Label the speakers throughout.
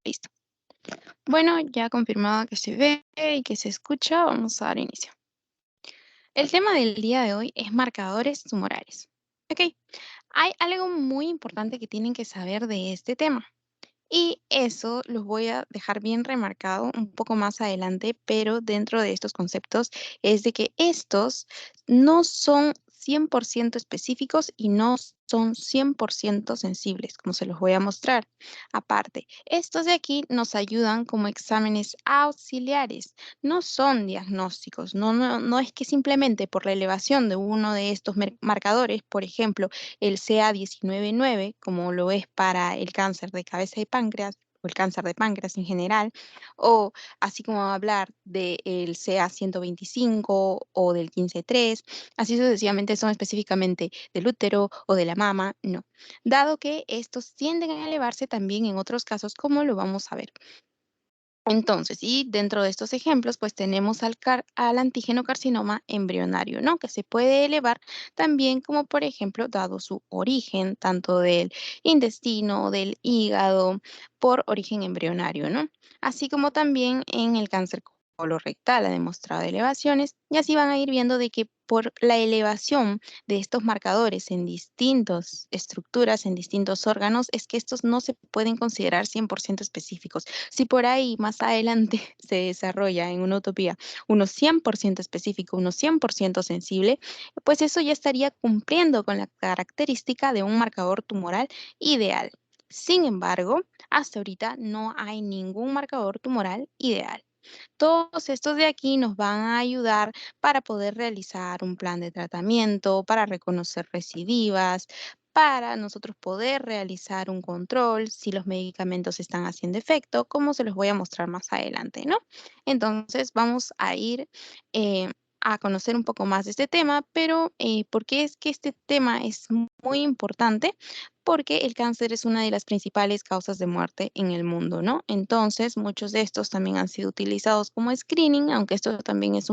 Speaker 1: Listo. Bueno, ya confirmado que se ve y que se escucha, vamos a dar inicio. El tema del día de hoy es marcadores tumorales. Ok, hay algo muy importante que tienen que saber de este tema. Y eso los voy a dejar bien remarcado un poco más adelante, pero dentro de estos conceptos es de que estos no son 100% específicos y no son 100% sensibles, como se los voy a mostrar. Aparte, estos de aquí nos ayudan como exámenes auxiliares, no son diagnósticos, no es que simplemente por la elevación de uno de estos marcadores, por ejemplo, el CA 19-9, como lo es para el cáncer de cabeza de páncreas o el cáncer de páncreas en general, o así como hablar del CA 125 o del 15-3, así sucesivamente son específicamente del útero o de la mama, no, dado que estos tienden a elevarse también en otros casos, como lo vamos a ver. Entonces, y dentro de estos ejemplos, pues tenemos al antígeno carcinoma embrionario, ¿no? Que se puede elevar también como, por ejemplo, dado su origen, tanto del intestino, del hígado, por origen embrionario, ¿no? Así como también en el cáncer colorectal ha demostrado elevaciones, y así van a ir viendo de que por la elevación de estos marcadores en distintas estructuras, en distintos órganos, es que estos no se pueden considerar 100% específicos. Si por ahí más adelante se desarrolla en una utopía uno 100% específico, uno 100% sensible, pues eso ya estaría cumpliendo con la característica de un marcador tumoral ideal. Sin embargo, hasta ahorita no hay ningún marcador tumoral ideal. Todos estos de aquí nos van a ayudar para poder realizar un plan de tratamiento, para reconocer recidivas, para nosotros poder realizar un control si los medicamentos están haciendo efecto, como se los voy a mostrar más adelante, ¿no? Entonces vamos a ir a conocer un poco más de este tema, pero ¿por qué es que este tema es muy importante? Porque el cáncer es una de las principales causas de muerte en el mundo, ¿no? Entonces, muchos de estos también han sido utilizados como screening, aunque esto también es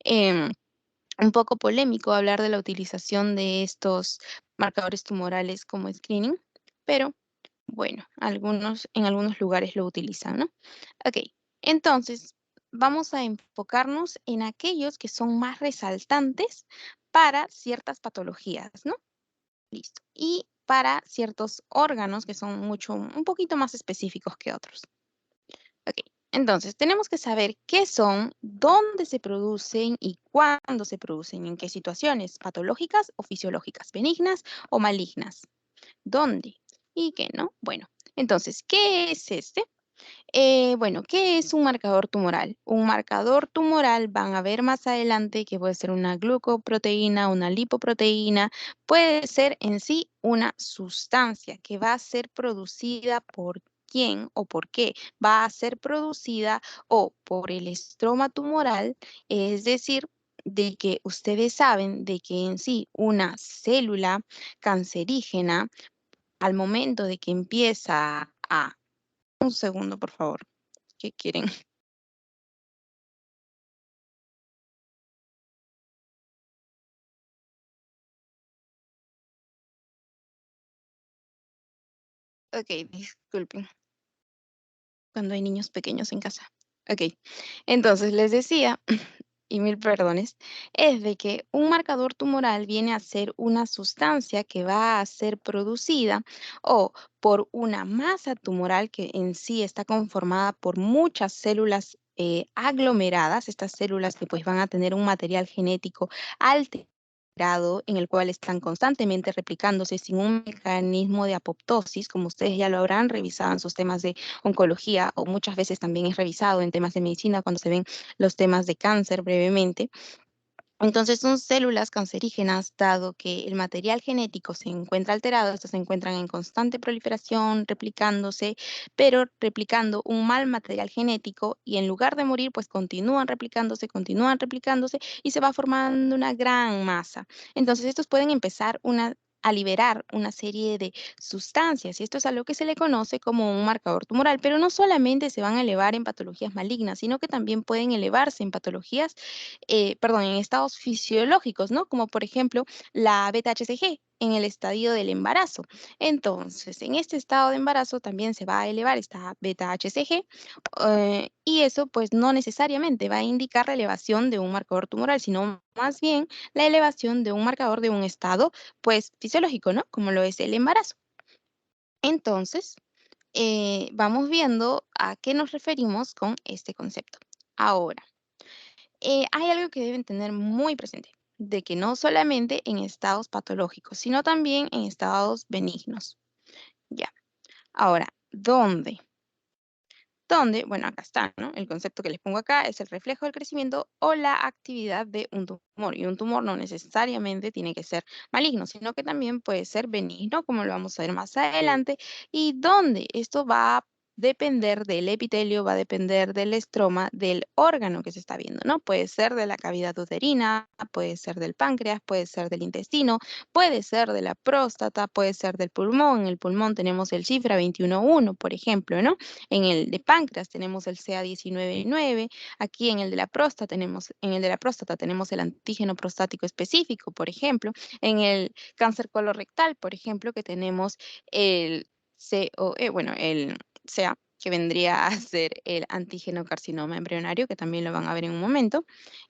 Speaker 1: em, un poco polémico hablar de la utilización de estos marcadores tumorales como screening, pero bueno, en algunos lugares lo utilizan, ¿no? Ok, entonces vamos a enfocarnos en aquellos que son más resaltantes para ciertas patologías, ¿no? Listo. Y para ciertos órganos que son un poquito más específicos que otros. Ok. Entonces, tenemos que saber qué son, dónde se producen y cuándo se producen, en qué situaciones, patológicas o fisiológicas, benignas o malignas. ¿Dónde? ¿Y qué no? Bueno, entonces, ¿qué es este? Bueno, ¿qué es un marcador tumoral? Un marcador tumoral van a ver más adelante que puede ser una glucoproteína, una lipoproteína, puede ser en sí una sustancia que va a ser producida por quién o por qué va a ser producida o por el estroma tumoral, es decir, de que ustedes saben de que en sí una célula cancerígena al momento de que empieza a un segundo, por favor. ¿Qué quieren? Okey, disculpen, cuando hay niños pequeños en casa. Okey, entonces les decía, y mil perdones, es de que un marcador tumoral viene a ser una sustancia que va a ser producida o por una masa tumoral que en sí está conformada por muchas células, aglomeradas, estas células que, pues, van a tener un material genético alterado, en el cual están constantemente replicándose sin un mecanismo de apoptosis, como ustedes ya lo habrán revisado en sus temas de oncología, o muchas veces también es revisado en temas de medicina cuando se ven los temas de cáncer brevemente. Entonces son células cancerígenas, dado que el material genético se encuentra alterado, estos se encuentran en constante proliferación, replicándose, pero replicando un mal material genético y en lugar de morir, pues continúan replicándose y se va formando una gran masa. Entonces estos pueden empezar a liberar una serie de sustancias y esto es a lo que se le conoce como un marcador tumoral, pero no solamente se van a elevar en patologías malignas, sino que también pueden elevarse en patologías perdón, en estados fisiológicos, ¿no? Como por ejemplo la beta-HCG. en el estadio del embarazo. Entonces, en este estado de embarazo también se va a elevar esta beta-HCG y eso pues no necesariamente va a indicar la elevación de un marcador tumoral, sino más bien la elevación de un marcador de un estado pues fisiológico, ¿no? Como lo es el embarazo. Entonces, vamos viendo a qué nos referimos con este concepto. Ahora, hay algo que deben tener muy presente, de que no solamente en estados patológicos, sino también en estados benignos. Ya. Ahora, ¿dónde? Donde, bueno, acá está, ¿no? El concepto que les pongo acá es el reflejo del crecimiento o la actividad de un tumor. Y un tumor no necesariamente tiene que ser maligno, sino que también puede ser benigno, como lo vamos a ver más adelante. Y donde esto va a depender del epitelio, va a depender del estroma, del órgano que se está viendo, ¿no? Puede ser de la cavidad uterina, puede ser del páncreas, puede ser del intestino, puede ser de la próstata, puede ser del pulmón. En el pulmón tenemos el cifra 21.1, por ejemplo, ¿no? En el de páncreas tenemos el CA19.9. Aquí en el de la próstata tenemos el antígeno prostático específico, por ejemplo. En el cáncer colorectal, por ejemplo, que tenemos el COE, bueno, el CA, que vendría a ser el antígeno carcinoma embrionario, que también lo van a ver en un momento.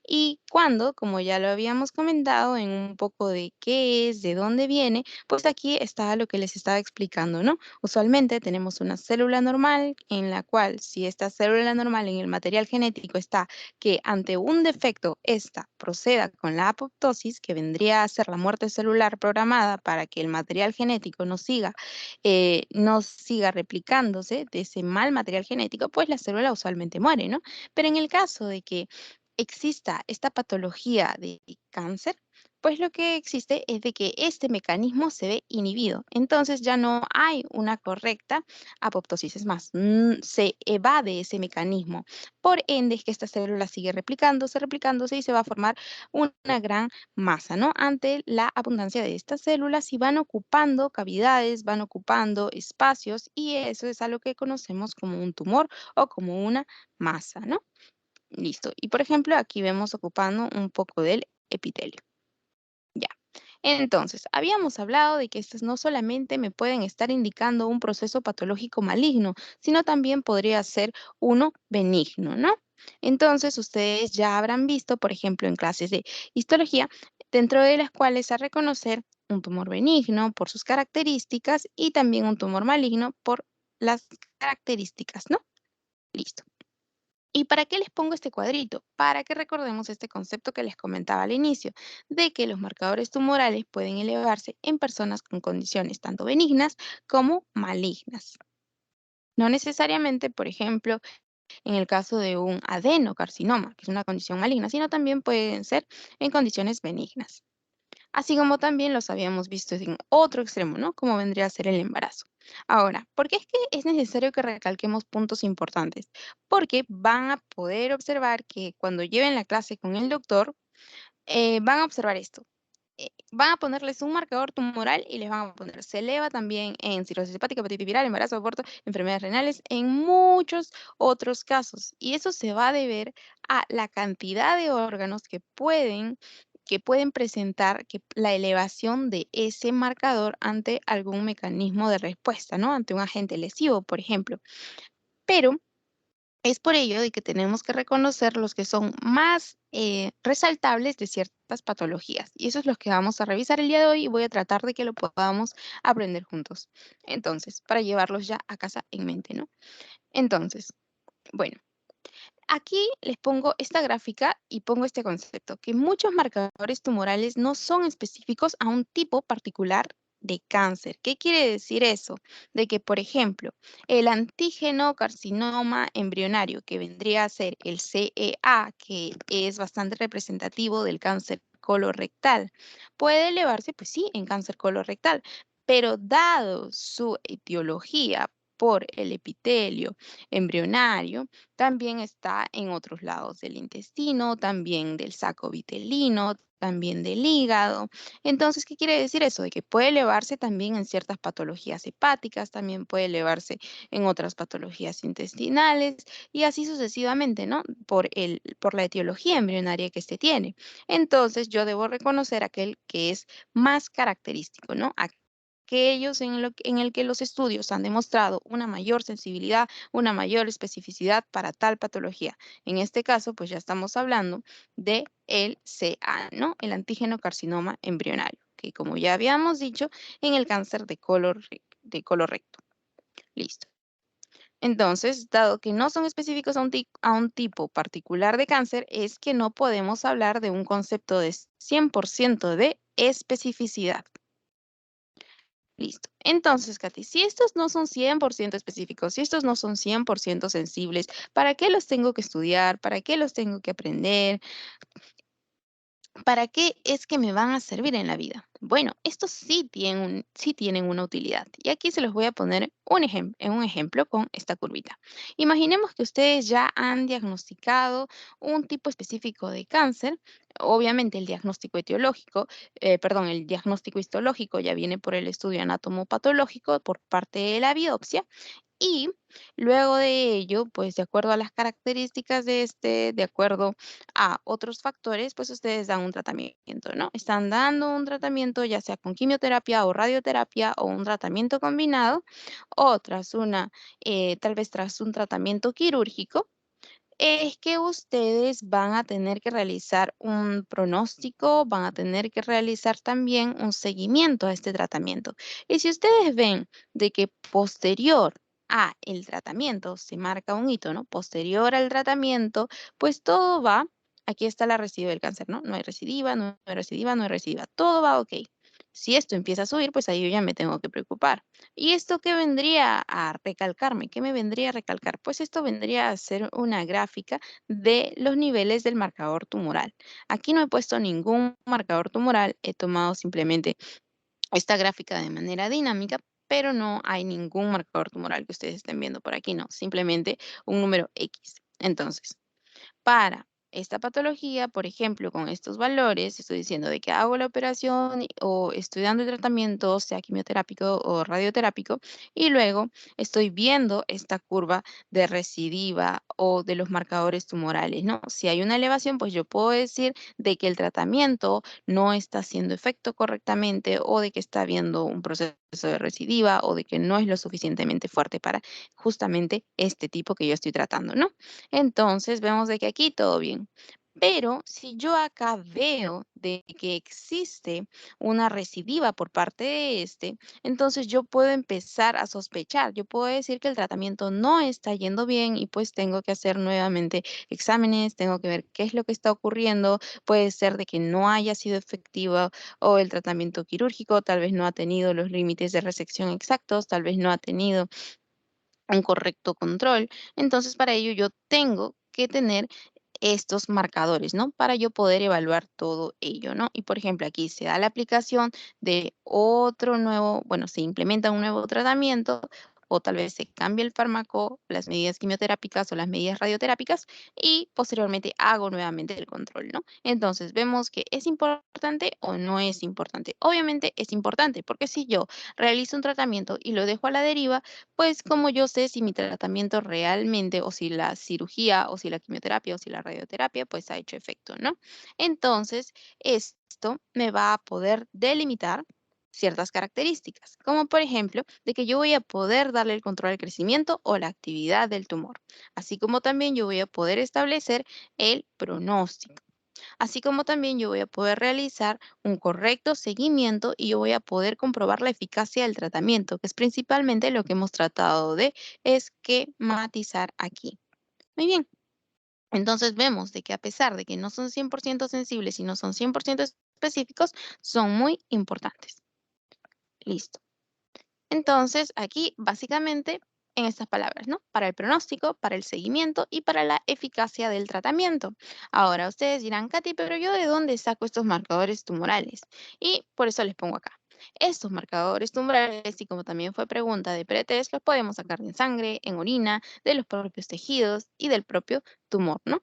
Speaker 1: Y cuando, como ya lo habíamos comentado en un poco de qué es, de dónde viene, pues aquí está lo que les estaba explicando, ¿no? Usualmente tenemos una célula normal en la cual, si esta célula normal en el material genético está que ante un defecto, esta proceda con la apoptosis, que vendría a ser la muerte celular programada para que el material genético no siga replicándose de ese mal material genético, pues la célula usualmente muere, ¿no? Pero en el caso de que exista esta patología de cáncer, pues lo que existe es de que este mecanismo se ve inhibido. Entonces ya no hay una correcta apoptosis, es más, se evade ese mecanismo. Por ende es que esta célula sigue replicándose y se va a formar una gran masa, ¿no? Ante la abundancia de estas células y van ocupando cavidades, van ocupando espacios y eso es algo que conocemos como un tumor o como una masa, ¿no? Listo. Y por ejemplo, aquí vemos ocupando un poco del epitelio. Ya. Entonces, habíamos hablado de que estas no solamente me pueden estar indicando un proceso patológico maligno, sino también podría ser uno benigno, ¿no? Entonces, ustedes ya habrán visto, por ejemplo, en clases de histología, dentro de las cuales a reconocer un tumor benigno por sus características y también un tumor maligno por las características, ¿no? Listo. ¿Y para qué les pongo este cuadrito? Para que recordemos este concepto que les comentaba al inicio, de que los marcadores tumorales pueden elevarse en personas con condiciones tanto benignas como malignas. No necesariamente, por ejemplo, en el caso de un adenocarcinoma, que es una condición maligna, sino también pueden ser en condiciones benignas. Así como también los habíamos visto en otro extremo, ¿no? Como vendría a ser el embarazo. Ahora, ¿por qué es que es necesario que recalquemos puntos importantes? Porque van a poder observar que cuando lleven la clase con el doctor, van a observar esto. Van a ponerles un marcador tumoral y les van a poner, se eleva también en cirrosis hepática, hepatitis viral, embarazo, aborto, enfermedades renales, en muchos otros casos. Y eso se va a deber a la cantidad de órganos que pueden presentar la elevación de ese marcador ante algún mecanismo de respuesta, ¿no? Ante un agente lesivo, por ejemplo. Pero es por ello de que tenemos que reconocer los que son más resaltables de ciertas patologías. Y eso es lo que vamos a revisar el día de hoy y voy a tratar de que lo podamos aprender juntos. Entonces, para llevarlos ya a casa en mente, ¿no? Entonces, bueno, aquí les pongo esta gráfica y pongo este concepto, que muchos marcadores tumorales no son específicos a un tipo particular de cáncer. ¿Qué quiere decir eso? De que, por ejemplo, el antígeno carcinoma embrionario, que vendría a ser el CEA, que es bastante representativo del cáncer colorectal, puede elevarse, pues sí, en cáncer colorectal, pero dado su etiología, por el epitelio embrionario, también está en otros lados del intestino, también del saco vitelino, también del hígado. Entonces, ¿qué quiere decir eso? De que puede elevarse también en ciertas patologías hepáticas, también puede elevarse en otras patologías intestinales y así sucesivamente, ¿no? Por la etiología embrionaria que se tiene. Entonces, yo debo reconocer aquel que es más característico, ¿no? Aquellos en el que los estudios han demostrado una mayor sensibilidad, una mayor especificidad para tal patología. En este caso, pues ya estamos hablando de el CA, ¿no? El antígeno carcinoma embrionario, que como ya habíamos dicho, en el cáncer de colorecto. Listo. Entonces, dado que no son específicos a un tipo particular de cáncer, es que no podemos hablar de un concepto de 100% de especificidad. Listo. Entonces, Katy, si estos no son 100% específicos, si estos no son 100% sensibles, ¿para qué los tengo que estudiar? ¿Para qué los tengo que aprender? ¿Para qué es que me van a servir en la vida? Bueno, estos sí tienen una utilidad. Y aquí se los voy a poner en un ejemplo con esta curvita. Imaginemos que ustedes ya han diagnosticado un tipo específico de cáncer. Obviamente el diagnóstico etiológico, perdón, el diagnóstico histológico ya viene por el estudio anatomopatológico por parte de la biopsia. Y luego de ello, pues de acuerdo a las características de este, de acuerdo a otros factores, pues ustedes dan un tratamiento, ¿no? Están dando un tratamiento ya sea con quimioterapia o radioterapia o un tratamiento combinado o tal vez tras un tratamiento quirúrgico es que ustedes van a tener que realizar un pronóstico, van a tener que realizar también un seguimiento a este tratamiento. Y si ustedes ven de que posterior a el tratamiento se marca un hito, ¿no? Posterior al tratamiento, pues todo va, aquí está la residuo del cáncer, ¿no? No hay recidiva, no hay recidiva, no hay recidiva, todo va ok. Si esto empieza a subir, pues ahí yo ya me tengo que preocupar. ¿Y esto qué vendría a recalcarme? ¿Qué me vendría a recalcar? Pues esto vendría a ser una gráfica de los niveles del marcador tumoral. Aquí no he puesto ningún marcador tumoral, he tomado simplemente esta gráfica de manera dinámica, pero no hay ningún marcador tumoral que ustedes estén viendo por aquí, no, simplemente un número X. Entonces, para esta patología, por ejemplo, con estos valores, estoy diciendo de que hago la operación o estoy dando el tratamiento, sea quimioterápico o radioterápico, y luego estoy viendo esta curva de recidiva o de los marcadores tumorales, ¿no? Si hay una elevación, pues yo puedo decir de que el tratamiento no está haciendo efecto correctamente o de que está habiendo un proceso de recidiva o de que no es lo suficientemente fuerte para justamente este tipo que yo estoy tratando, ¿no? Entonces vemos de que aquí todo bien. Pero si yo acá veo de que existe una recidiva por parte de este, entonces yo puedo empezar a sospechar. Yo puedo decir que el tratamiento no está yendo bien y pues tengo que hacer nuevamente exámenes, tengo que ver qué es lo que está ocurriendo. Puede ser de que no haya sido efectivo o el tratamiento quirúrgico tal vez no ha tenido los límites de resección exactos, tal vez no ha tenido un correcto control. Entonces, para ello yo tengo que tener estos marcadores, ¿no? Para yo poder evaluar todo ello, ¿no? Y por ejemplo, aquí se da la aplicación de otro nuevo, bueno, se implementa un nuevo tratamiento o tal vez se cambia el fármaco, las medidas quimioterápicas o las medidas radioterápicas y posteriormente hago nuevamente el control, ¿no? Entonces, vemos que es importante o no es importante. Obviamente es importante porque si yo realizo un tratamiento y lo dejo a la deriva, pues como yo sé si mi tratamiento realmente o si la cirugía o si la quimioterapia o si la radioterapia pues ha hecho efecto, ¿no? Entonces, esto me va a poder delimitar ciertas características, como por ejemplo de que yo voy a poder darle el control al crecimiento o la actividad del tumor, así como también yo voy a poder establecer el pronóstico. Así como también yo voy a poder realizar un correcto seguimiento y yo voy a poder comprobar la eficacia del tratamiento, que es principalmente lo que hemos tratado de esquematizar aquí. Muy bien. Entonces vemos de que a pesar de que no son 100% sensibles y no son 100% específicos, son muy importantes. Listo. Entonces, aquí básicamente en estas palabras, ¿no? Para el pronóstico, para el seguimiento y para la eficacia del tratamiento. Ahora, ustedes dirán, Katy, pero yo de dónde saco estos marcadores tumorales? Y por eso les pongo acá. Estos marcadores tumorales, y como también fue pregunta de pretest, los podemos sacar en sangre, en orina, de los propios tejidos y del propio tumor, ¿no?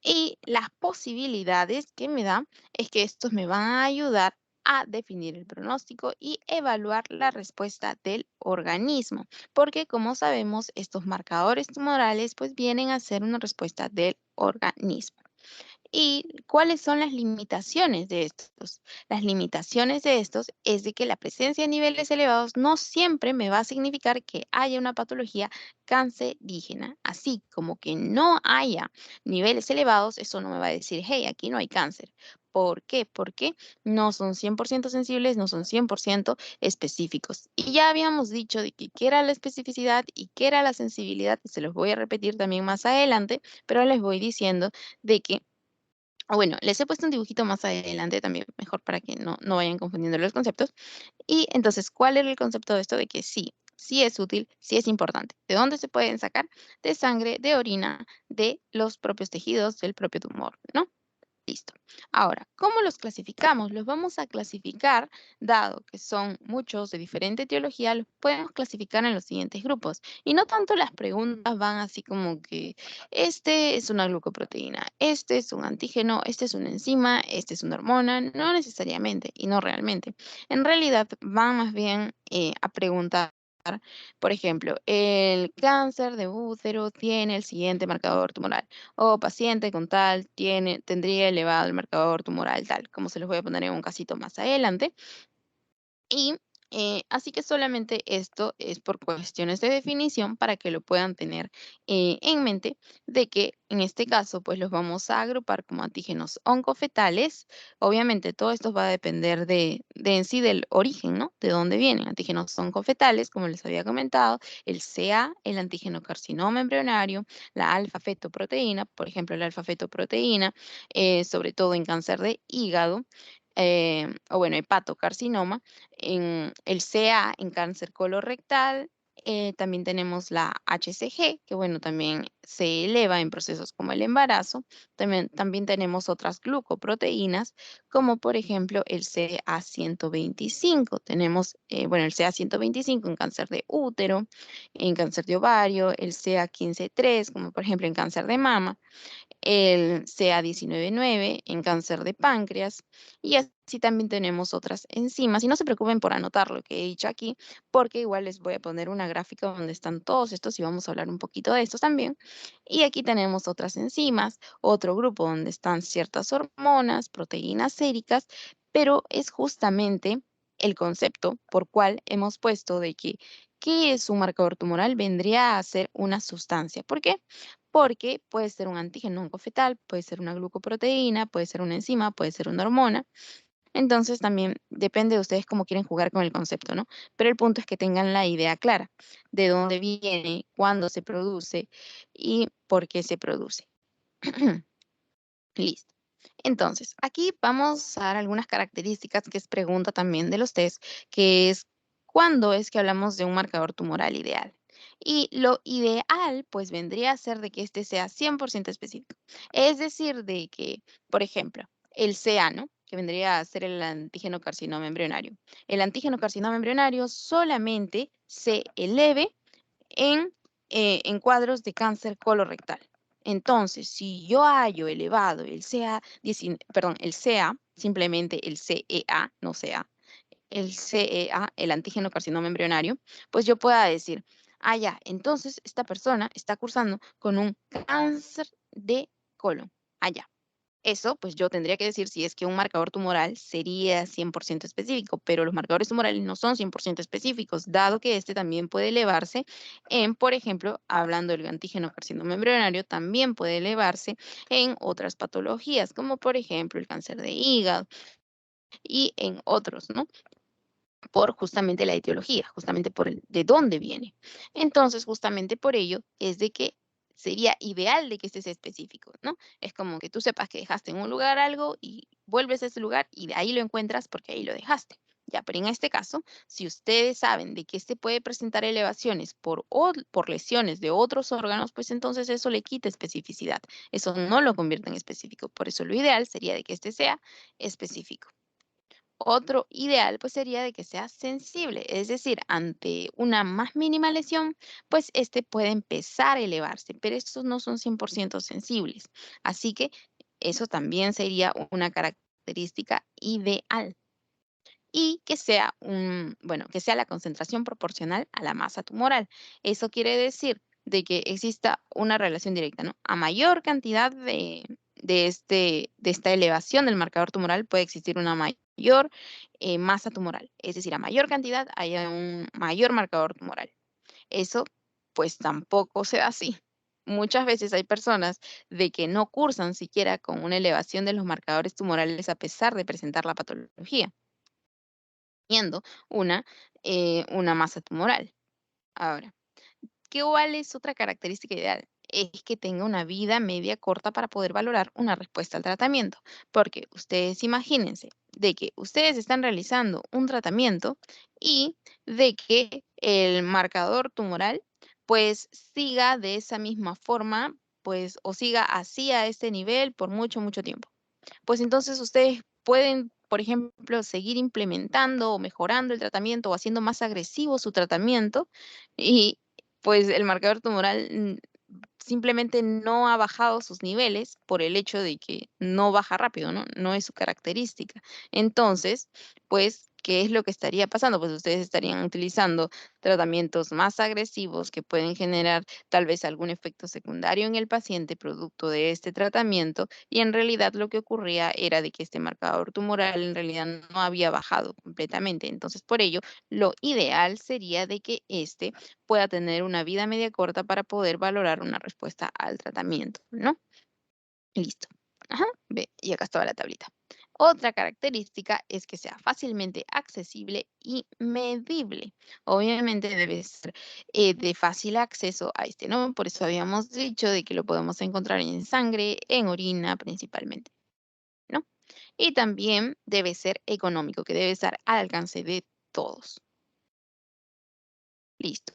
Speaker 1: Y las posibilidades que me da es que estos me van a ayudar a definir el pronóstico y evaluar la respuesta del organismo, porque como sabemos, estos marcadores tumorales pues vienen a ser una respuesta del organismo. ¿Y cuáles son las limitaciones de estos? Las limitaciones de estos es de que la presencia de niveles elevados no siempre me va a significar que haya una patología cancerígena. Así como que no haya niveles elevados, eso no me va a decir, hey, aquí no hay cáncer. ¿Por qué? Porque no son 100% sensibles, no son 100% específicos. Y ya habíamos dicho de que qué era la especificidad y qué era la sensibilidad, y se los voy a repetir también más adelante, pero les voy diciendo de que bueno, les he puesto un dibujito más adelante también, mejor para que no vayan confundiendo los conceptos. Y entonces, ¿cuál era el concepto de esto? De que sí, sí es útil, sí es importante. ¿De dónde se pueden sacar? De sangre, de orina, de los propios tejidos, del propio tumor, ¿no? Listo. Ahora, ¿cómo los clasificamos? Los vamos a clasificar, dado que son muchos de diferente etiología, los podemos clasificar en los siguientes grupos. Y no tanto las preguntas van así como que este es una glucoproteína, este es un antígeno, este es una enzima, este es una hormona, no necesariamente y no realmente. En realidad van más bien a preguntar. Por ejemplo, el cáncer de útero tiene el siguiente marcador tumoral o paciente con tal tendría elevado el marcador tumoral tal, como se los voy a poner en un casito más adelante. Y así que solamente esto es por cuestiones de definición para que lo puedan tener en mente de que en este caso pues los vamos a agrupar como antígenos oncofetales. Obviamente todo esto va a depender de en sí del origen, ¿no? De dónde vienen. Antígenos oncofetales, como les había comentado, el CA, el antígeno carcinoma embrionario, la alfa-fetoproteína, por ejemplo, la alfa-fetoproteína, sobre todo en cáncer de hígado, o bueno, hepatocarcinoma en el CA en cáncer colorectal. También tenemos la HCG, que bueno, también se eleva en procesos como el embarazo. También tenemos otras glucoproteínas, como por ejemplo el CA125. Tenemos, bueno, el CA125 en cáncer de útero, en cáncer de ovario, el CA15-3, como por ejemplo en cáncer de mama, el CA19-9 en cáncer de páncreas, y así también tenemos otras enzimas. Y no se preocupen por anotar lo que he dicho aquí, porque igual les voy a poner una gráfica donde están todos estos y vamos a hablar un poquito de estos también. Y aquí tenemos otras enzimas, otro grupo donde están ciertas hormonas, proteínas séricas, pero es justamente el concepto por cual hemos puesto de que ¿qué es un marcador tumoral? Vendría a ser una sustancia. ¿Por qué? Porque puede ser un antígeno oncofetal, puede ser una glucoproteína, puede ser una enzima, puede ser una hormona. Entonces también depende de ustedes cómo quieren jugar con el concepto, ¿no? Pero el punto es que tengan la idea clara de dónde viene, cuándo se produce y por qué se produce. Listo. Entonces, aquí vamos a dar algunas características que es pregunta también de los test, que es cuándo es que hablamos de un marcador tumoral ideal. Y lo ideal, pues vendría a ser de que este sea 100% específico. Es decir, de que, por ejemplo, el CA, ¿no? Que vendría a ser el antígeno carcinoma embrionario. El antígeno carcinoma embrionario solamente se eleve en cuadros de cáncer colorectal. Entonces, si yo hallo elevado el el CA, simplemente el CEA, no CA, el CEA, el antígeno carcinoma embrionario, pues yo pueda decir, ah, ya, entonces esta persona está cursando con un cáncer de colon. Allá. Eso, pues yo tendría que decir si es que un marcador tumoral sería 100% específico, pero los marcadores tumorales no son 100% específicos, dado que este también puede elevarse en, por ejemplo, hablando del antígeno carcinoma embrionario, también puede elevarse en otras patologías, como por ejemplo el cáncer de hígado y en otros, ¿no? Por justamente la etiología, justamente por de dónde viene. Entonces, justamente por ello es de que sería ideal de que este sea específico, ¿no? Es como que tú sepas que dejaste en un lugar algo y vuelves a ese lugar y de ahí lo encuentras porque ahí lo dejaste. Ya, pero en este caso, si ustedes saben de que este puede presentar elevaciones por lesiones de otros órganos, pues entonces eso le quita especificidad. Eso no lo convierte en específico. Por eso lo ideal sería de que este sea específico. Otro ideal pues sería de que sea sensible, es decir, ante una más mínima lesión, pues este puede empezar a elevarse, pero estos no son 100% sensibles. Así que eso también sería una característica ideal y que sea bueno, que sea la concentración proporcional a la masa tumoral. Eso quiere decir de que exista una relación directa, ¿no? A mayor cantidad de esta elevación del marcador tumoral puede existir una mayor masa tumoral. Es decir, a mayor cantidad hay un mayor marcador tumoral. Eso pues tampoco se da así. Muchas veces hay personas de que no cursan siquiera con una elevación de los marcadores tumorales a pesar de presentar la patología teniendo una masa tumoral. Ahora, ¿cuál es otra característica ideal? Es que tenga una vida media corta para poder valorar una respuesta al tratamiento. Porque ustedes imagínense de que ustedes están realizando un tratamiento y de que el marcador tumoral pues siga de esa misma forma, pues o siga así a este nivel por mucho, mucho tiempo pues entonces ustedes pueden, por ejemplo, seguir implementando o mejorando el tratamiento o haciendo más agresivo su tratamiento y pues el marcador tumoral simplemente no ha bajado sus niveles por el hecho de que no baja rápido, ¿no? No es su característica. Entonces, pues, ¿qué es lo que estaría pasando? Pues ustedes estarían utilizando tratamientos más agresivos que pueden generar tal vez algún efecto secundario en el paciente producto de este tratamiento y en realidad lo que ocurría era de que este marcador tumoral en realidad no había bajado completamente. Entonces, por ello, lo ideal sería de que este pueda tener una vida media corta para poder valorar una respuesta al tratamiento, ¿no? Listo. Ajá, ve, y acá estaba la tablita. Otra característica es que sea fácilmente accesible y medible. Obviamente debe ser de fácil acceso a este, ¿no? Por eso habíamos dicho de que lo podemos encontrar en sangre, en orina principalmente, ¿no? Y también debe ser económico, que debe estar al alcance de todos. Listo.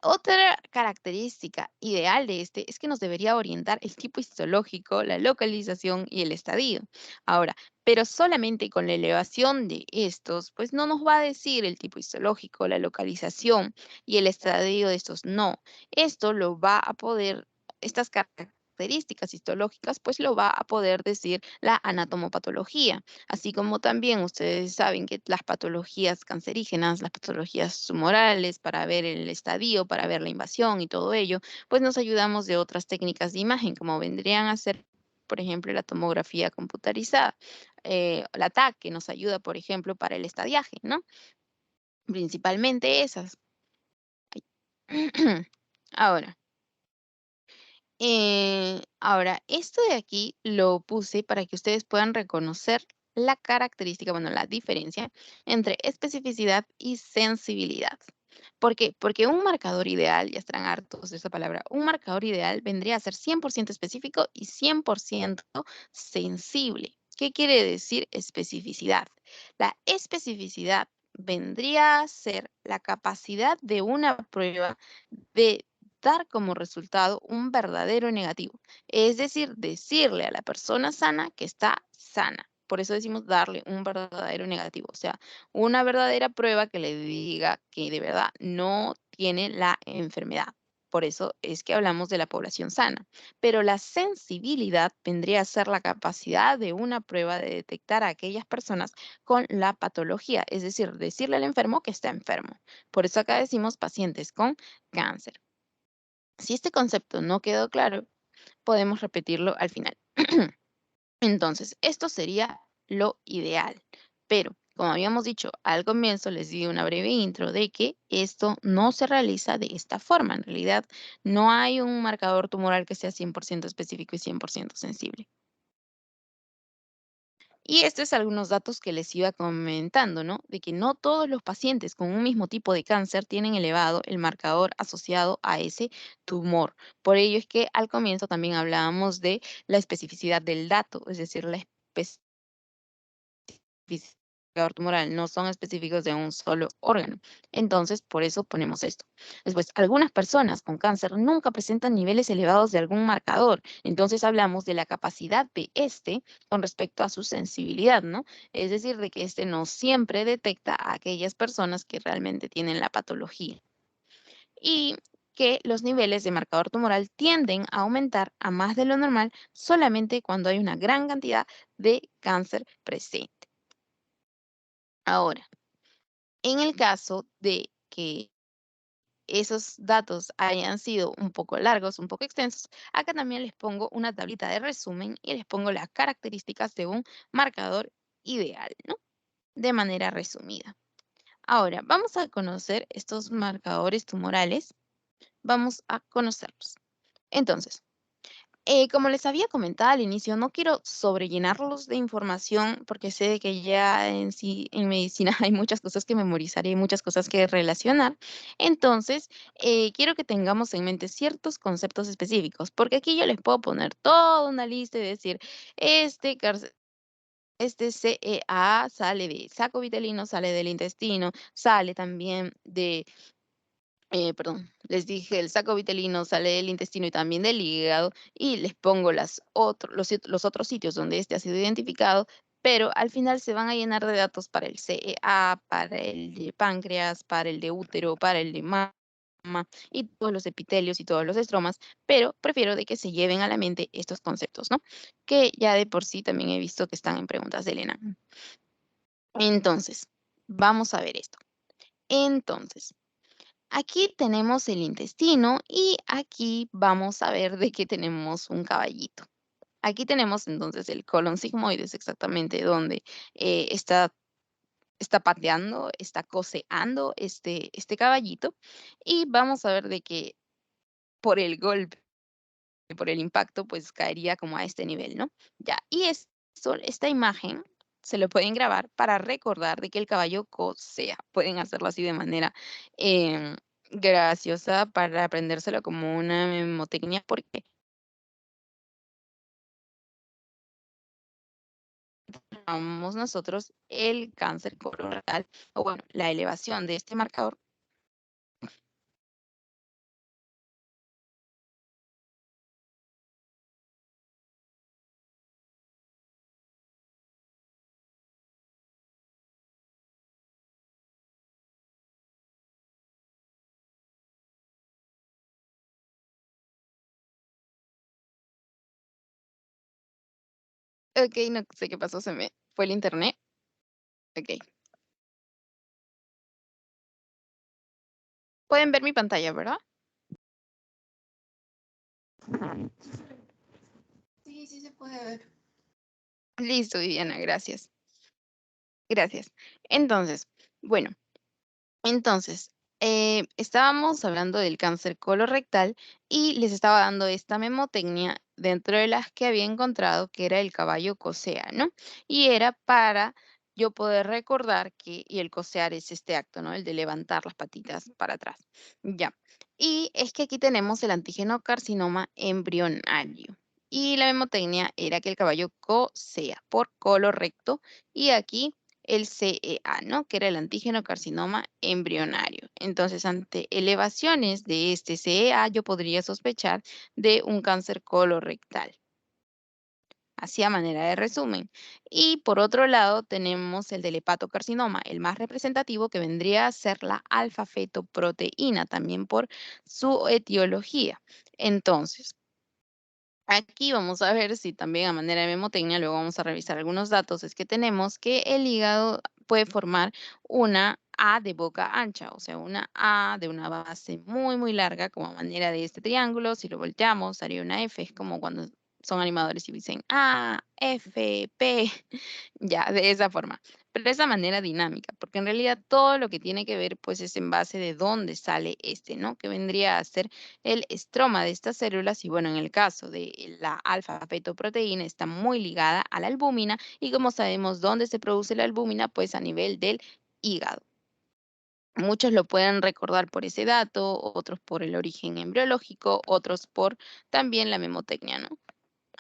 Speaker 1: Otra característica ideal de este es que nos debería orientar el tipo histológico, la localización y el estadio. Ahora, pero solamente con la elevación de estos, pues no nos va a decir el tipo histológico, la localización y el estadio de estos. No, esto lo va a poder, estas características histológicas, pues lo va a poder decir la anatomopatología. Así como también ustedes saben que las patologías cancerígenas, las patologías tumorales, para ver el estadio, para ver la invasión y todo ello, pues nos ayudamos de otras técnicas de imagen, como vendrían a ser, por ejemplo, la tomografía computarizada, la TAC, que nos ayuda, por ejemplo, para el estadiaje, ¿no? Principalmente esas. Ahora, esto de aquí lo puse para que ustedes puedan reconocer la característica, bueno, la diferencia entre especificidad y sensibilidad. ¿Por qué? Porque un marcador ideal, ya estarán hartos de esa palabra, un marcador ideal vendría a ser 100% específico y 100% sensible. ¿Qué quiere decir especificidad? La especificidad vendría a ser la capacidad de una prueba de dar como resultado un verdadero negativo, es decir, decirle a la persona sana que está sana. Por eso decimos darle un verdadero negativo, o sea, una verdadera prueba que le diga que de verdad no tiene la enfermedad. Por eso es que hablamos de la población sana. Pero la sensibilidad vendría a ser la capacidad de una prueba de detectar a aquellas personas con la patología, es decir, decirle al enfermo que está enfermo. Por eso acá decimos pacientes con cáncer. Si este concepto no quedó claro, podemos repetirlo al final. Entonces, esto sería lo ideal. Pero, como habíamos dicho al comienzo, les di una breve intro de que esto no se realiza de esta forma. En realidad, no hay un marcador tumoral que sea 100% específico y 100% sensible. Y estos es algunos datos que les iba comentando, ¿no? De que no todos los pacientes con un mismo tipo de cáncer tienen elevado el marcador asociado a ese tumor. Por ello es que al comienzo también hablábamos de la especificidad del dato, es decir, la especificidad marcador tumoral, no son específicos de un solo órgano. Entonces, por eso ponemos esto. Después, algunas personas con cáncer nunca presentan niveles elevados de algún marcador. Entonces, hablamos de la capacidad de este con respecto a su sensibilidad, ¿no? Es decir, de que este no siempre detecta a aquellas personas que realmente tienen la patología. Y que los niveles de marcador tumoral tienden a aumentar a más de lo normal solamente cuando hay una gran cantidad de cáncer presente. Ahora, en el caso de que esos datos hayan sido un poco largos, un poco extensos, acá también les pongo una tablita de resumen y les pongo las características de un marcador ideal, ¿no? De manera resumida. Ahora, vamos a conocer estos marcadores tumorales. Vamos a conocerlos. Entonces, como les había comentado al inicio, no quiero sobrellenarlos de información porque sé de que ya en sí, en medicina hay muchas cosas que memorizar y hay muchas cosas que relacionar. Entonces, quiero que tengamos en mente ciertos conceptos específicos, porque aquí yo les puedo poner toda una lista y decir, este, este CEA sale de saco vitelino, sale del intestino, sale también de perdón, les dije, el saco vitelino sale del intestino y también del hígado, y les pongo los otros sitios donde este ha sido identificado, pero al final se van a llenar de datos para el CEA, para el de páncreas, para el de útero, para el de mama, y todos los epitelios y todos los estromas, pero prefiero de que se lleven a la mente estos conceptos, ¿no? Que ya de por sí también he visto que están en preguntas de Elena. Entonces, vamos a ver esto. Entonces, aquí tenemos el intestino y aquí vamos a ver de qué tenemos un caballito. Aquí tenemos entonces el colon sigmoides exactamente donde está pateando, está coceando este caballito y vamos a ver de que por el golpe, por el impacto, pues caería como a este nivel, ¿no? Ya, y esta imagen se lo pueden grabar para recordar de que el caballo cosea. Pueden hacerlo así de manera em, graciosa para aprendérselo como una memotecnia, porque llamamos nosotros el cáncer colorectal, o bueno, la elevación de este marcador. Ok, no sé qué pasó, se me fue el internet. Ok, pueden ver mi pantalla, ¿verdad? Sí, sí se puede ver. Listo, Viviana, gracias. Gracias. Entonces, bueno, entonces, estábamos hablando del cáncer colorectal y les estaba dando esta memotecnia dentro de las que había encontrado que era el caballo cosea, ¿no? Y era para yo poder recordar que, y el cosear es este acto, ¿no? El de levantar las patitas para atrás. Ya. Y es que aquí tenemos el antígeno carcinoma embrionario. Y la memotecnia era que el caballo cosea por colorecto y aquí el CEA, ¿no? Que era el antígeno carcinoma embrionario. Entonces, ante elevaciones de este CEA, yo podría sospechar de un cáncer colorectal. Así a manera de resumen. Y por otro lado, tenemos el del hepatocarcinoma, el más representativo que vendría a ser la alfa-fetoproteína, también por su etiología. Entonces, aquí vamos a ver si también a manera de memotecnia, luego vamos a revisar algunos datos, es que tenemos que el hígado puede formar una A de boca ancha, o sea, una A de una base muy, muy larga, como a manera de este triángulo. Si lo volteamos, haría una F, es como cuando son animadores y dicen A, F, P. Ya, de esa forma, pero de esa manera dinámica, porque en realidad todo lo que tiene que ver, pues, es en base de dónde sale este, ¿no? Que vendría a ser el estroma de estas células y bueno, en el caso de la alfa-fetoproteína está muy ligada a la albúmina y como sabemos dónde se produce la albúmina, pues a nivel del hígado. Muchos lo pueden recordar por ese dato, otros por el origen embriológico, otros por también la memotecnia, ¿no?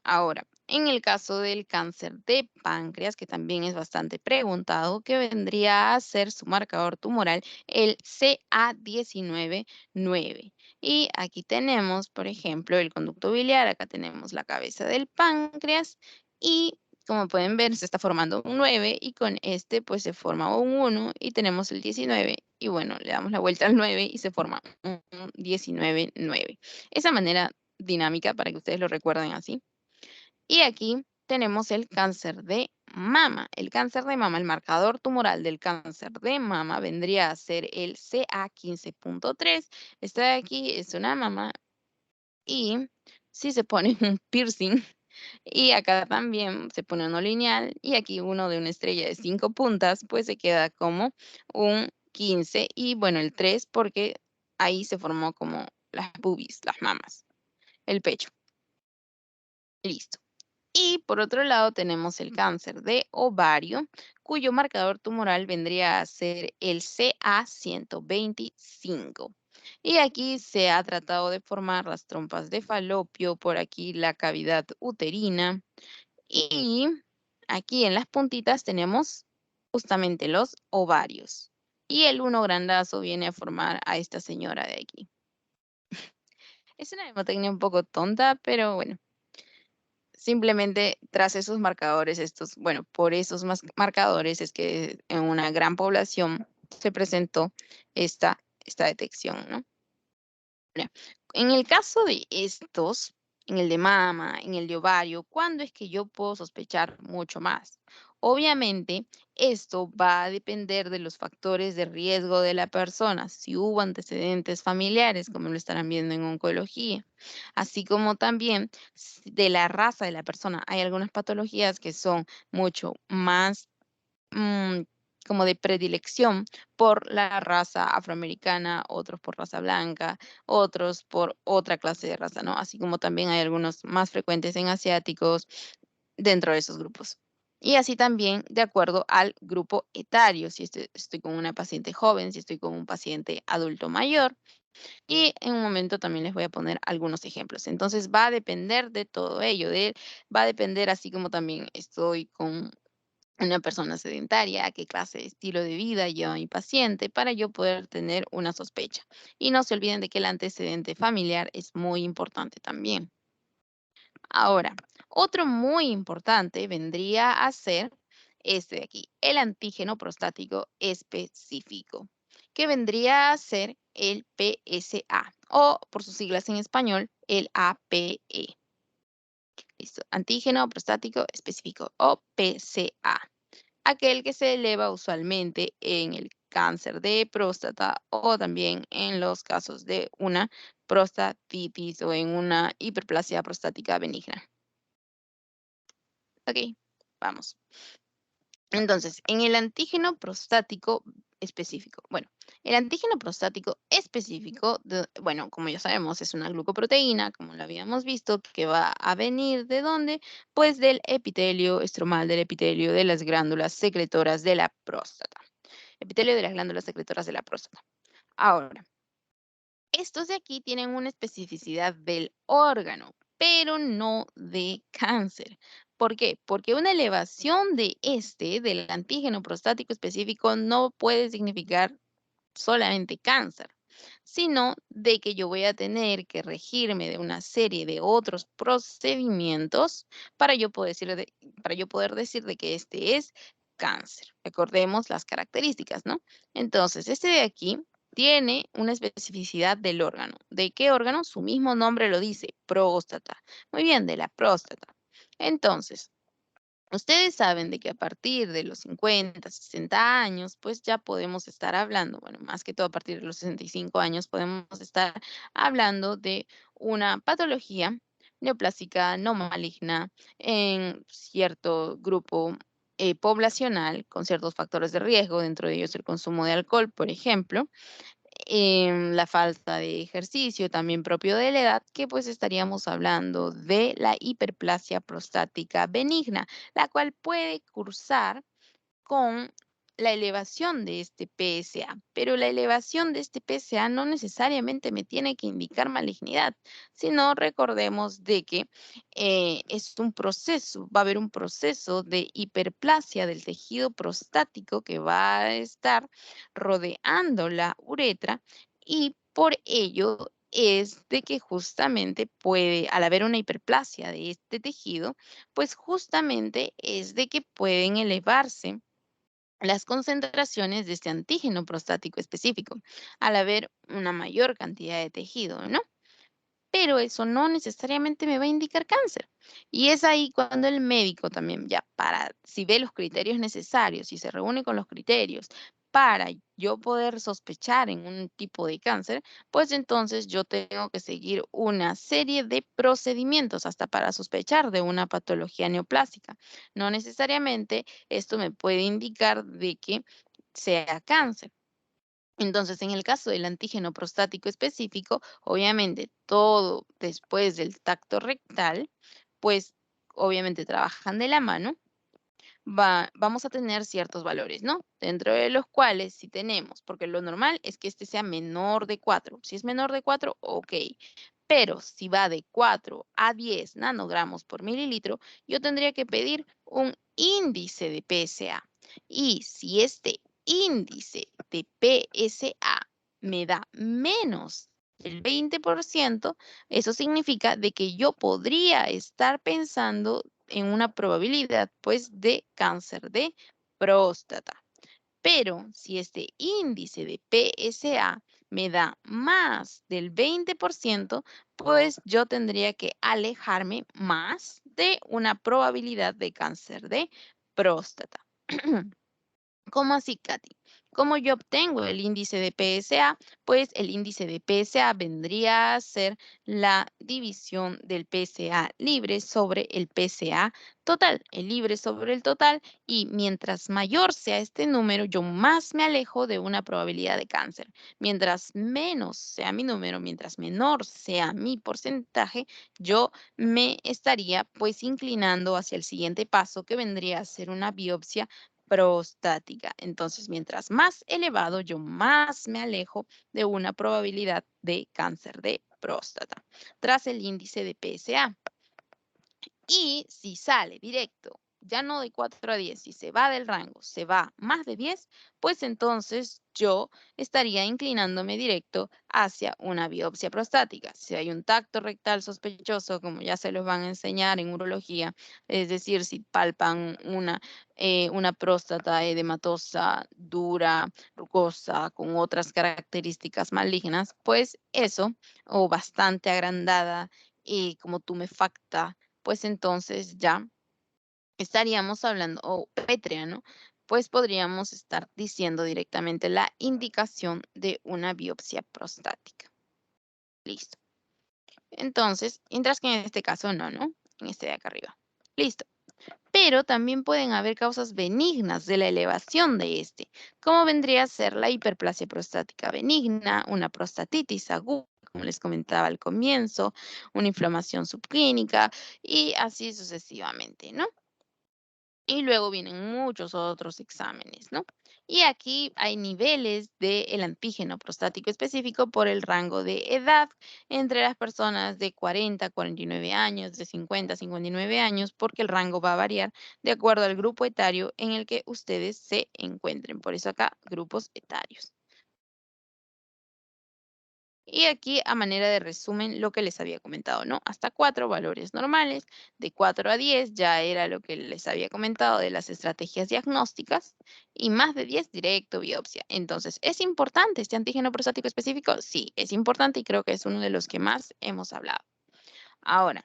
Speaker 1: Ahora, en el caso del cáncer de páncreas, que también es bastante preguntado, que vendría a ser su marcador tumoral, el CA19-9. Y aquí tenemos, por ejemplo, el conducto biliar, acá tenemos la cabeza del páncreas y como pueden ver se está formando un 9 y con este pues se forma un 1 y tenemos el 19 y bueno, le damos la vuelta al 9 y se forma un 19-9. Esa manera dinámica para que ustedes lo recuerden así. Y aquí tenemos el cáncer de mama. El cáncer de mama, el marcador tumoral del cáncer de mama vendría a ser el CA15.3. Esta de aquí es una mama y si se pone un piercing y acá también se pone uno lineal y aquí uno de una estrella de 5 puntas, pues se queda como un 15 y bueno, el 3 porque ahí se formó como las boobies, las mamas, el pecho. Listo. Y por otro lado tenemos el cáncer de ovario, cuyo marcador tumoral vendría a ser el CA125. Y aquí se ha tratado de formar las trompas de falopio, por aquí la cavidad uterina y aquí en las puntitas tenemos justamente los ovarios. Y el uno grandazo viene a formar a esta señora de aquí. Es una mnemotecnia un poco tonta, pero bueno. Simplemente tras esos marcadores, bueno, por esos marcadores es que en una gran población se presentó esta detección, ¿no? Mira, en el caso de estos, en el de mama, en el de ovario, ¿cuándo es que yo puedo sospechar mucho más? Obviamente, esto va a depender de los factores de riesgo de la persona, si hubo antecedentes familiares, como lo estarán viendo en oncología, así como también de la raza de la persona. Hay algunas patologías que son mucho más mm, como de predilección por la raza afroamericana, otros por raza blanca, otros por otra clase de raza, ¿no? Así como también hay algunos más frecuentes en asiáticos dentro de esos grupos. Y así también de acuerdo al grupo etario, si estoy con una paciente joven, si estoy con un paciente adulto mayor. Y en un momento también les voy a poner algunos ejemplos. Entonces va a depender de todo ello, va a depender así como también estoy con una persona sedentaria, qué clase de estilo de vida lleva mi paciente para yo poder tener una sospecha. Y no se olviden de que el antecedente familiar es muy importante también. Ahora, otro muy importante vendría a ser este de aquí, el antígeno prostático específico, que vendría a ser el PSA o por sus siglas en español, el APE. Listo, antígeno prostático específico o PSA, aquel que se eleva usualmente en el cáncer de próstata o también en los casos de una prostatitis o en una hiperplasia prostática benigna. Ok, vamos. Entonces, en el antígeno prostático específico. Bueno, el antígeno prostático específico, bueno, como ya sabemos, es una glucoproteína, como lo habíamos visto, que va a venir ¿de dónde? Pues del epitelio estromal, del epitelio de las glándulas secretoras de la próstata. Epitelio de las glándulas secretoras de la próstata. Ahora, estos de aquí tienen una especificidad del órgano, pero no de cáncer. ¿Por qué? Porque una elevación de del antígeno prostático específico, no puede significar solamente cáncer, sino de que yo voy a tener que regirme de una serie de otros procedimientos para yo poder decir de que este es cáncer. Recordemos las características, ¿no? Entonces, este de aquí tiene una especificidad del órgano. ¿De qué órgano? Su mismo nombre lo dice, próstata. Muy bien, de la próstata. Entonces, ustedes saben de que a partir de los 50, 60 años, pues ya podemos estar hablando, bueno, más que todo a partir de los 65 años, podemos estar hablando de una patología neoplásica no maligna en cierto grupo poblacional con ciertos factores de riesgo, dentro de ellos el consumo de alcohol, por ejemplo, la falta de ejercicio también propio de la edad, que pues estaríamos hablando de la hiperplasia prostática benigna, la cual puede cursar con la elevación de este PSA, pero la elevación de este PSA no necesariamente me tiene que indicar malignidad, sino recordemos de que es un proceso, va a haber un proceso de hiperplasia del tejido prostático que va a estar rodeando la uretra y por ello es de que justamente puede, al haber una hiperplasia de este tejido, pues justamente es de que pueden elevarse las concentraciones de este antígeno prostático específico, al haber una mayor cantidad de tejido, ¿no? Pero eso no necesariamente me va a indicar cáncer. Y es ahí cuando el médico también ya para, si ve los criterios necesarios y se reúne con los criterios para yo poder sospechar en un tipo de cáncer, pues entonces yo tengo que seguir una serie de procedimientos hasta para sospechar de una patología neoplásica. No necesariamente esto me puede indicar de que sea cáncer. Entonces, en el caso del antígeno prostático específico, obviamente todo después del tacto rectal, pues obviamente trabajan de la mano, vamos a tener ciertos valores, ¿no? Dentro de los cuales si tenemos, porque lo normal es que este sea menor de 4. Si es menor de 4, ok. Pero si va de 4 a 10 nanogramos por mililitro, yo tendría que pedir un índice de PSA. Y si este índice de PSA me da menos del 20%, eso significa de que yo podría estar pensando en una probabilidad, pues, de cáncer de próstata. Pero si este índice de PSA me da más del 20%, pues yo tendría que alejarme más de una probabilidad de cáncer de próstata. ¿Cómo así, Katy? ¿Cómo yo obtengo el índice de PSA? Pues el índice de PSA vendría a ser la división del PSA libre sobre el PSA total, el libre sobre el total, y mientras mayor sea este número, yo más me alejo de una probabilidad de cáncer. Mientras menos sea mi número, mientras menor sea mi porcentaje, yo me estaría pues inclinando hacia el siguiente paso que vendría a ser una biopsia prostática. Entonces, mientras más elevado, yo más me alejo de una probabilidad de cáncer de próstata tras el índice de PSA. Y si sale directo, ya no de 4 a 10, si se va del rango, se va más de 10, pues entonces yo estaría inclinándome directo hacia una biopsia prostática. Si hay un tacto rectal sospechoso, como ya se los van a enseñar en urología, es decir, si palpan una próstata edematosa, dura, rugosa, con otras características malignas, pues eso, o bastante agrandada y como tumefacta, pues entonces ya estaríamos hablando, o pétrea, ¿no? Pues podríamos estar diciendo directamente la indicación de una biopsia prostática. Listo. Entonces, mientras que en este caso no, ¿no? En este de acá arriba. Listo. Pero también pueden haber causas benignas de la elevación de este, como vendría a ser la hiperplasia prostática benigna, una prostatitis aguda, como les comentaba al comienzo, una inflamación subclínica y así sucesivamente, ¿no? Y luego vienen muchos otros exámenes, ¿no? Y aquí hay niveles del antígeno prostático específico por el rango de edad entre las personas de 40 a 49 años, de 50 a 59 años, porque el rango va a variar de acuerdo al grupo etario en el que ustedes se encuentren. Por eso acá, grupos etarios. Y aquí, a manera de resumen, lo que les había comentado, ¿no? Hasta 4 valores normales, de 4 a 10 ya era lo que les había comentado de las estrategias diagnósticas, y más de 10 directo biopsia. Entonces, ¿es importante este antígeno prostático específico? Sí, es importante y creo que es uno de los que más hemos hablado. Ahora,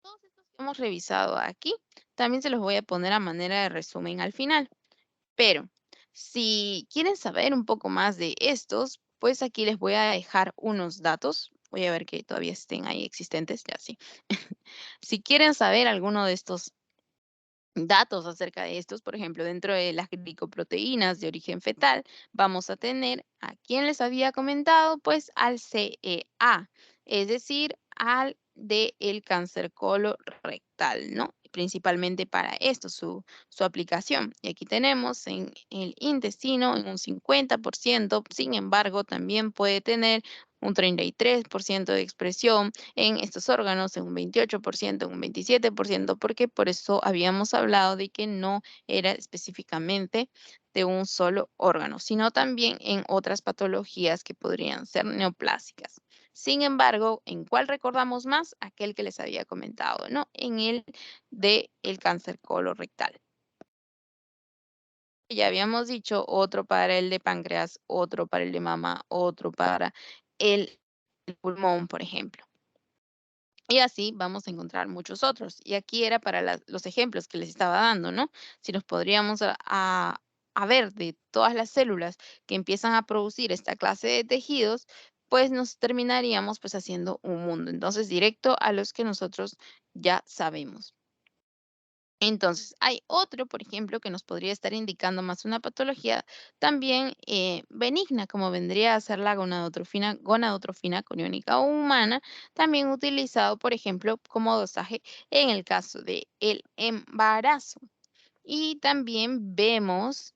Speaker 1: todos estos que hemos revisado aquí, también se los voy a poner a manera de resumen al final. Pero si quieren saber un poco más de estos, pues aquí les voy a dejar unos datos. Voy a ver que todavía estén ahí existentes, ya sí. Si quieren saber alguno de estos datos acerca de estos, por ejemplo, dentro de las glicoproteínas de origen fetal, vamos a tener a quien les había comentado, pues al CEA, es decir, al del cáncer colorectal, ¿no? principalmente para esto, su aplicación. Y aquí tenemos en el intestino en un 50%, sin embargo, también puede tener un 33% de expresión en estos órganos, en un 28%, en un 27%, porque por eso habíamos hablado de que no era específicamente de un solo órgano, sino también en otras patologías que podrían ser neoplásicas. Sin embargo, ¿en cuál recordamos más? Aquel que les había comentado, ¿no? En el de el cáncer colorectal. Ya habíamos dicho otro para el de páncreas, otro para el de mama, otro para el pulmón, por ejemplo. Y así vamos a encontrar muchos otros. Y aquí era para los ejemplos que les estaba dando, ¿no? Si nos podríamos a ver de todas las células que empiezan a producir esta clase de tejidos, pues nos terminaríamos pues haciendo un mundo. Entonces, directo a los que nosotros ya sabemos. Entonces, hay otro, por ejemplo, que nos podría estar indicando más una patología también benigna, como vendría a ser la gonadotrofina coriónica humana, también utilizado, por ejemplo, como dosaje en el caso del embarazo. Y también vemos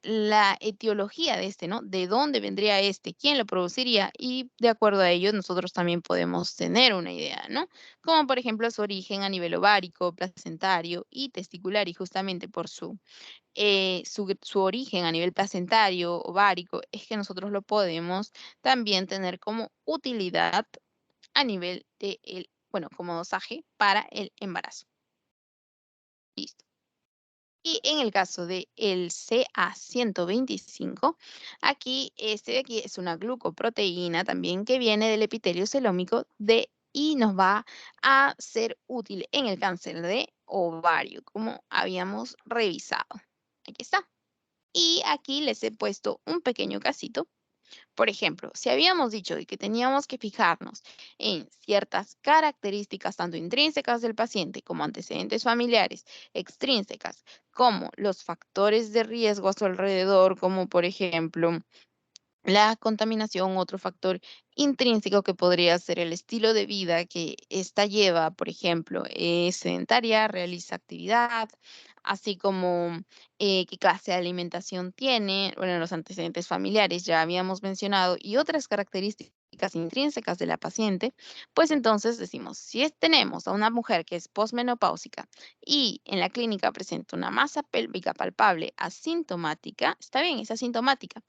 Speaker 1: la etiología de este, ¿no? ¿De dónde vendría este? ¿Quién lo produciría? Y de acuerdo a ello, nosotros también podemos tener una idea, ¿no? Como por ejemplo su origen a nivel ovárico, placentario y testicular, y justamente por su origen a nivel placentario, ovárico, es que nosotros lo podemos también tener como utilidad a nivel de bueno, como dosaje para el embarazo. Listo. Y en el caso de el CA125, aquí este de aquí es una glucoproteína también que viene del epitelio celómico y nos va a ser útil en el cáncer de ovario, como habíamos revisado. Aquí está. Y aquí les he puesto un pequeño casito. Por ejemplo, si habíamos dicho de que teníamos que fijarnos en ciertas características, tanto intrínsecas del paciente como antecedentes familiares, extrínsecas, como los factores de riesgo a su alrededor, como por ejemplo la contaminación, otro factor intrínseco que podría ser el estilo de vida que ésta lleva, por ejemplo, es sedentaria, realiza actividad, así como qué clase de alimentación tiene, bueno, los antecedentes familiares ya habíamos mencionado, y otras características intrínsecas de la paciente, pues entonces decimos, si tenemos a una mujer que es posmenopáusica y en la clínica presenta una masa pélvica palpable asintomática, está bien, es asintomática,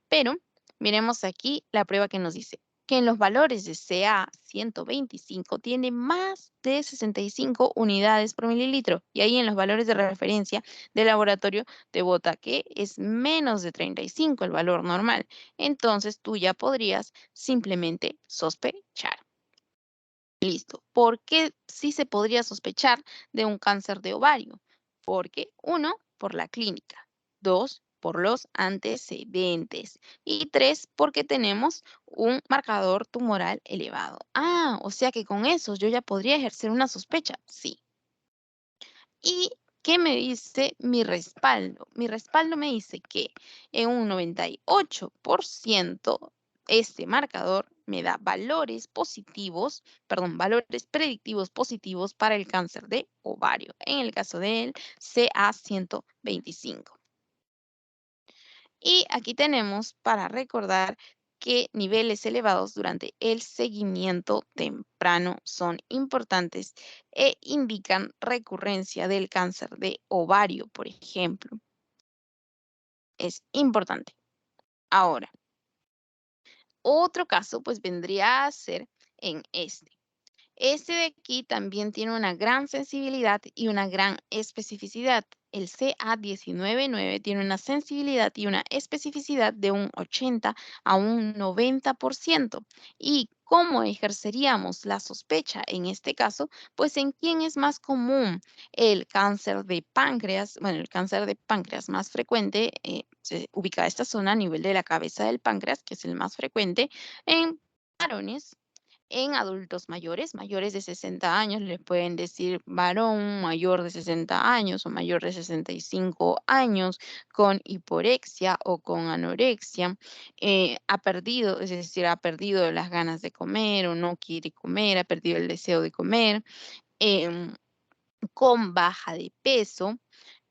Speaker 1: pero miremos aquí la prueba que nos dice que en los valores de CA125 tiene más de 65 unidades por mililitro y ahí en los valores de referencia del laboratorio te bota que es menos de 35 el valor normal. Entonces tú ya podrías simplemente sospechar. Listo. ¿Por qué sí se podría sospechar de un cáncer de ovario? Porque, uno, por la clínica. Dos, por los antecedentes. Y tres, porque tenemos un marcador tumoral elevado. Ah, o sea que con eso yo ya podría ejercer una sospecha. Sí. ¿Y qué me dice mi respaldo? Mi respaldo me dice que en un 98% este marcador me da valores positivos, perdón, valores predictivos positivos para el cáncer de ovario, en el caso del CA125. Y aquí tenemos para recordar que niveles elevados durante el seguimiento temprano son importantes e indican recurrencia del cáncer de ovario, por ejemplo. Es importante. Ahora, otro caso pues vendría a ser en este. Este de aquí también tiene una gran sensibilidad y una gran especificidad. El CA199 tiene una sensibilidad y una especificidad de un 80 a un 90%. ¿Y cómo ejerceríamos la sospecha en este caso? Pues en quién es más común el cáncer de páncreas. Bueno, el cáncer de páncreas más frecuente se ubica esta zona a nivel de la cabeza del páncreas, que es el más frecuente en varones, en adultos mayores, mayores de 60 años, les pueden decir varón mayor de 60 años o mayor de 65 años con hiporexia o con anorexia, ha perdido, es decir, ha perdido las ganas de comer o no quiere comer, ha perdido el deseo de comer. em, con baja de peso.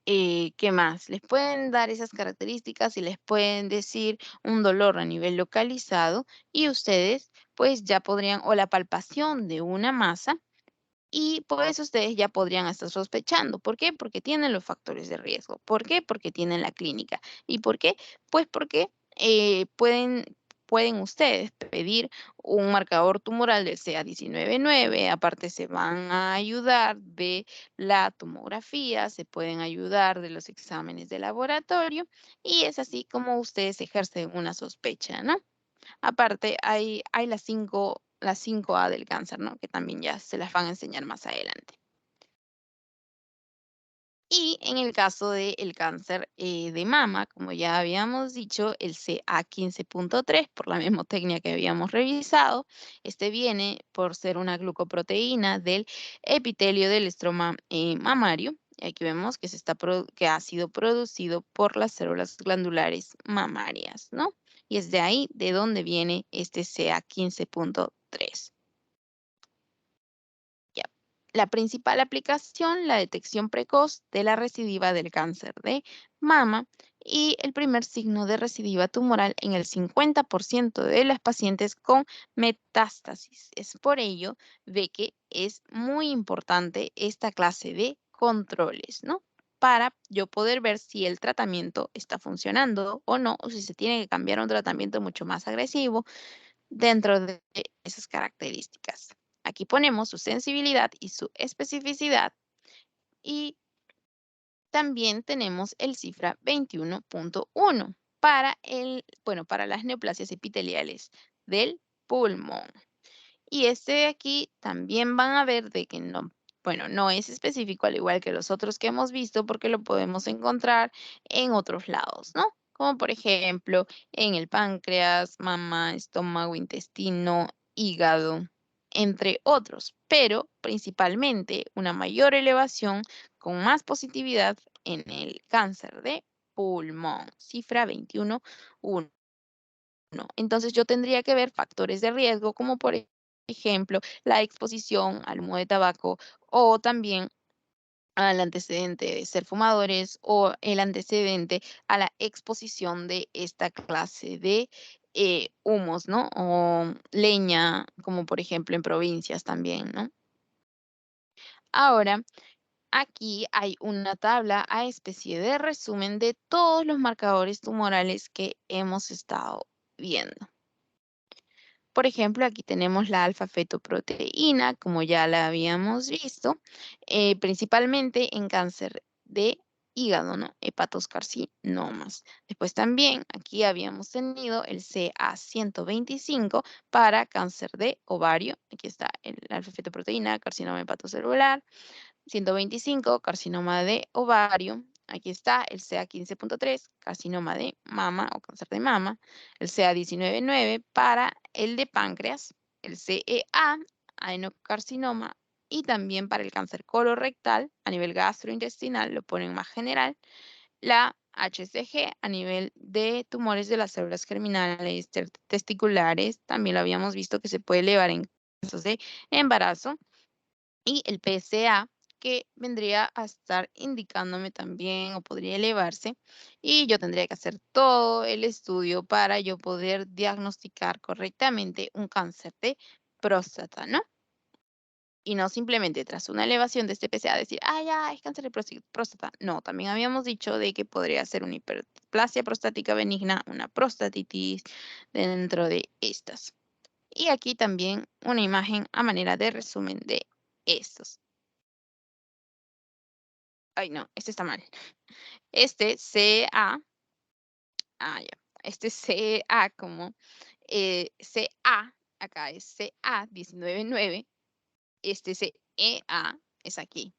Speaker 1: ¿Qué más? Les pueden dar esas características y les pueden decir un dolor a nivel localizado y ustedes pues ya podrían, o la palpación de una masa, y pues ustedes ya podrían estar sospechando. ¿Por qué? Porque tienen los factores de riesgo. ¿Por qué? Porque tienen la clínica. ¿Y por qué? Pues porque pueden ustedes pedir un marcador tumoral del CA 19-9. Aparte se van a ayudar de la tomografía, se pueden ayudar de los exámenes de laboratorio y es así como ustedes ejercen una sospecha, ¿no? Aparte, hay las 5A del cáncer, ¿no? Que también ya se las van a enseñar más adelante. Y en el caso del cáncer de mama, como ya habíamos dicho, el CA 15.3, por la mismotecnia que habíamos revisado, este viene por ser una glucoproteína del epitelio del estroma mamario. Y aquí vemos que, que ha sido producido por las células glandulares mamarias, ¿no? Y es de ahí de donde viene este CA 15.3. Ya. La principal aplicación, la detección precoz de la recidiva del cáncer de mama y el primer signo de recidiva tumoral en el 50% de las pacientes con metástasis. Es por ello de que es muy importante esta clase de controles, ¿no? Para yo poder ver si el tratamiento está funcionando o no, o si se tiene que cambiar a un tratamiento mucho más agresivo dentro de esas características. Aquí ponemos su sensibilidad y su especificidad y también tenemos el cifra 21.1 para para las neoplasias epiteliales del pulmón. Y este de aquí también van a ver de que no, bueno, no es específico al igual que los otros que hemos visto porque lo podemos encontrar en otros lados, ¿no? Como por ejemplo en el páncreas, mama, estómago, intestino, hígado, entre otros, pero principalmente una mayor elevación con más positividad en el cáncer de pulmón, cifra 21.1. Entonces yo tendría que ver factores de riesgo como por ejemplo la exposición al humo de tabaco o también al antecedente de ser fumadores o el antecedente a la exposición de esta clase de humos, ¿no? O leña, como por ejemplo en provincias también, ¿no? Ahora, aquí hay una tabla a especie de resumen de todos los marcadores tumorales que hemos estado viendo. Por ejemplo, aquí tenemos la alfa-fetoproteína, como ya la habíamos visto, principalmente en cáncer de hígado, ¿no? Hepatoscarcinomas. Después también aquí habíamos tenido el CA 125 para cáncer de ovario. Aquí está el alfa-fetoproteína, carcinoma hepatocelular. 125, carcinoma de ovario. Aquí está el CA 15.3, carcinoma de mama o cáncer de mama. El CA 19-9 para el de páncreas. El CEA, adenocarcinoma. Y también para el cáncer colorectal a nivel gastrointestinal, lo ponen más general. La HCG a nivel de tumores de las células germinales testiculares. También lo habíamos visto que se puede elevar en casos de embarazo y el PSA, que vendría a estar indicándome también o podría elevarse y yo tendría que hacer todo el estudio para yo poder diagnosticar correctamente un cáncer de próstata, ¿no? Y no simplemente tras una elevación de este PSA decir, ah, ya, es cáncer de próstata. No, también habíamos dicho de que podría ser una hiperplasia prostática benigna, una prostatitis dentro de estas. Y aquí también una imagen a manera de resumen de estos. Ay, no, este está mal. Este CA, ya. Este CA como CA, acá es CA 19-9. Este CEA es aquí.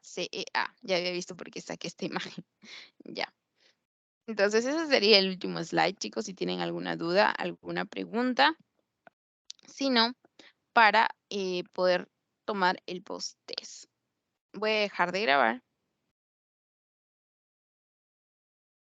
Speaker 1: CEA. Ya había visto por qué saqué esta imagen. Ya. Entonces, ese sería el último slide, chicos. Si tienen alguna duda, alguna pregunta. Si no, para poder tomar el post-test. Voy a dejar de grabar.